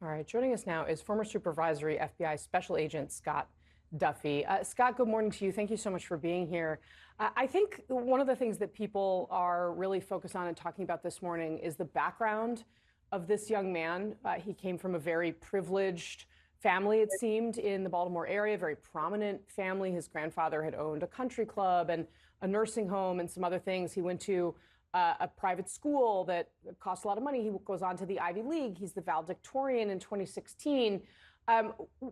All right, joining us now is former supervisory FBI Special Agent Scott Duffey. Scott, good morning to you. Thank you so much for being here. I think one of the things that people are really focused on and talking about this morning is the background of this young man. He came from a very privileged family, it seemed, in the Baltimore area, very prominent family. His grandfather had owned a country club and a nursing home and some other things. He went to a private school that cost a lot of money. He goes on to the Ivy League. He's the valedictorian in 2016.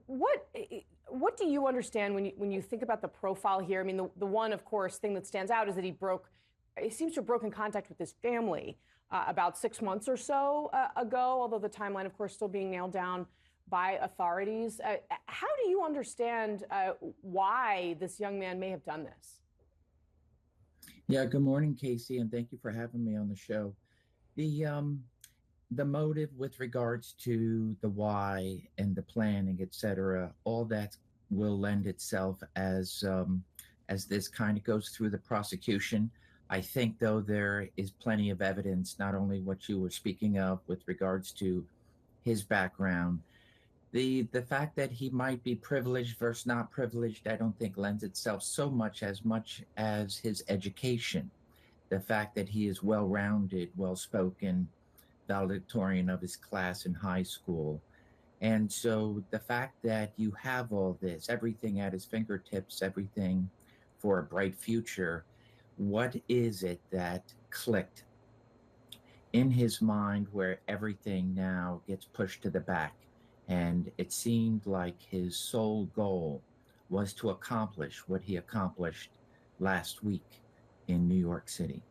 What do you understand when you think about the profile here? I mean, the one, of course, thing that stands out is that he seems to have broken contact with his family about 6 months or so ago, although the timeline, of course, still being nailed down by authorities. How do you understand why this young man may have done this? Yeah, good morning, Casey, and thank you for having me on the show. The motive with regards to the why and the planning, et cetera, all that will lend itself as this kind of goes through the prosecution. I think, though, there is plenty of evidence, not only what you were speaking of with regards to his background, the fact that he might be privileged versus not privileged, I don't think lends itself so much as his education. The fact that he is well-rounded, well-spoken, valedictorian of his class in high school. And so the fact that you have all this, everything at his fingertips, everything for a bright future, what is it that clicked in his mind where everything now gets pushed to the back? And it seemed like his sole goal was to accomplish what he accomplished last week in New York City.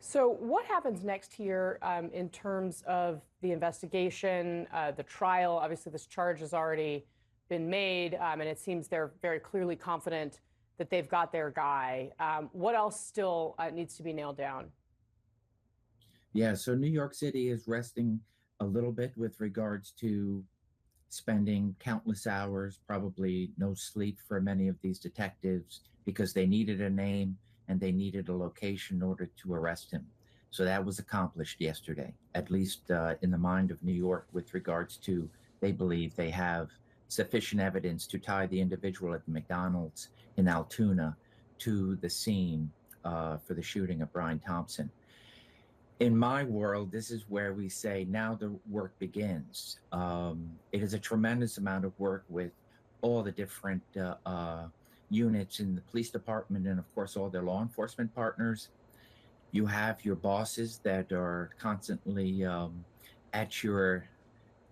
So, what happens next here in terms of the investigation, the trial? Obviously, this charge has already been made, and it seems they're very clearly confident that they've got their guy. What else still needs to be nailed down? Yeah, so New York City is resting a little bit with regards to spending countless hours, probably no sleep for many of these detectives because they needed a name and they needed a location in order to arrest him. So that was accomplished yesterday, at least in the mind of New York, with regards to they believe they have sufficient evidence to tie the individual at the McDonald's in Altoona to the scene for the shooting of Brian Thompson. In my world, this is where we say now the work begins. It is a tremendous amount of work with all the different units in the police department and, of course, all their law enforcement partners. You have your bosses that are constantly at your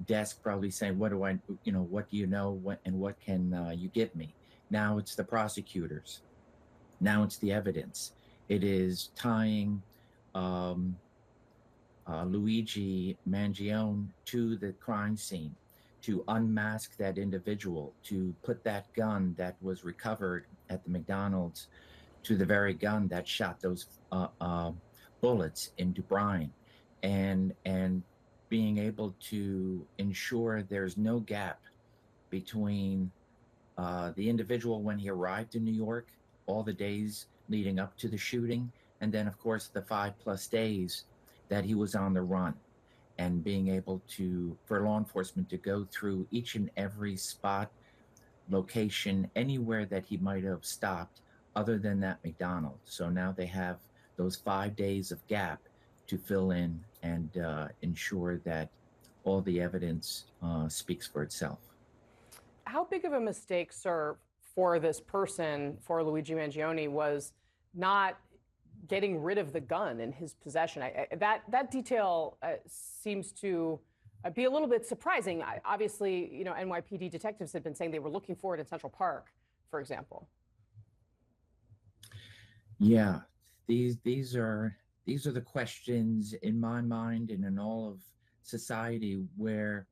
desk, probably saying, "What do I, what do you know, and what can you give me?" Now it's the prosecutors. Now it's the evidence. It is tying um, Luigi Mangione to the crime scene, to unmask that individual, to put that gun that was recovered at the McDonald's to the very gun that shot those bullets into Brian, and being able to ensure there's no gap between the individual when he arrived in New York, all the days leading up to the shooting, and then, of course, the 5+ days that he was on the run, and being able to, for law enforcement to go through each and every spot, location, anywhere that he might have stopped other than that McDonald's. So now they have those 5 days of gap to fill in and ensure that all the evidence speaks for itself. How big of a mistake, sir, for this person, for Luigi Mangione, was not getting rid of the gun in his possession? That detail seems to be a little bit surprising. Obviously, NYPD detectives had been saying they were looking for it in Central Park, for example. Yeah, these are the questions in my mind and in all of society where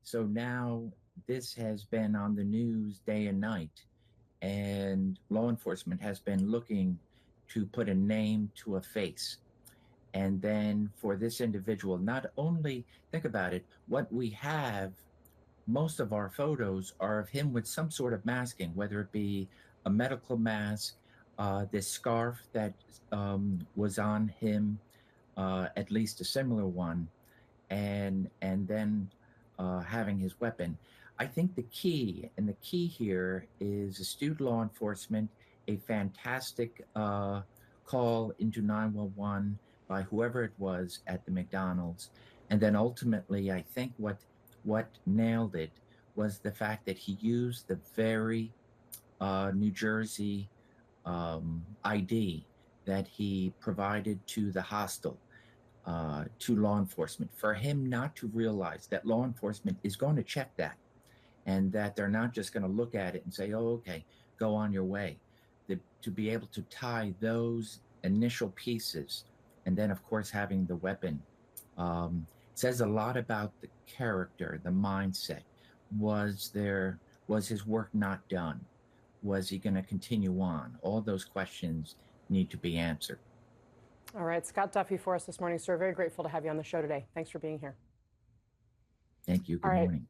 so now this has been on the news day and night, and law enforcement has been looking to put a name to a face. And then for this individual, not only think about it, what we have, most of our photos are of him with some sort of masking, whether it be a medical mask, this scarf that was on him, at least a similar one, and then having his weapon. I think the key here is astute law enforcement, a fantastic call into 911 by whoever it was at the McDonald's, and then ultimately, I think what nailed it was the fact that he used the very New Jersey ID that he provided to the hostel, to law enforcement, for him not to realize that law enforcement is going to check that and that they're not just going to look at it and say, oh, okay, go on your way. To be able to tie those initial pieces and then, of course, having the weapon says a lot about the character, the mindset. Was his work not done? Was he going to continue on? All those questions need to be answered. All right, Scott Duffey for us this morning, sir. Very grateful to have you on the show today. Thanks for being here. Thank you. All Good right. morning.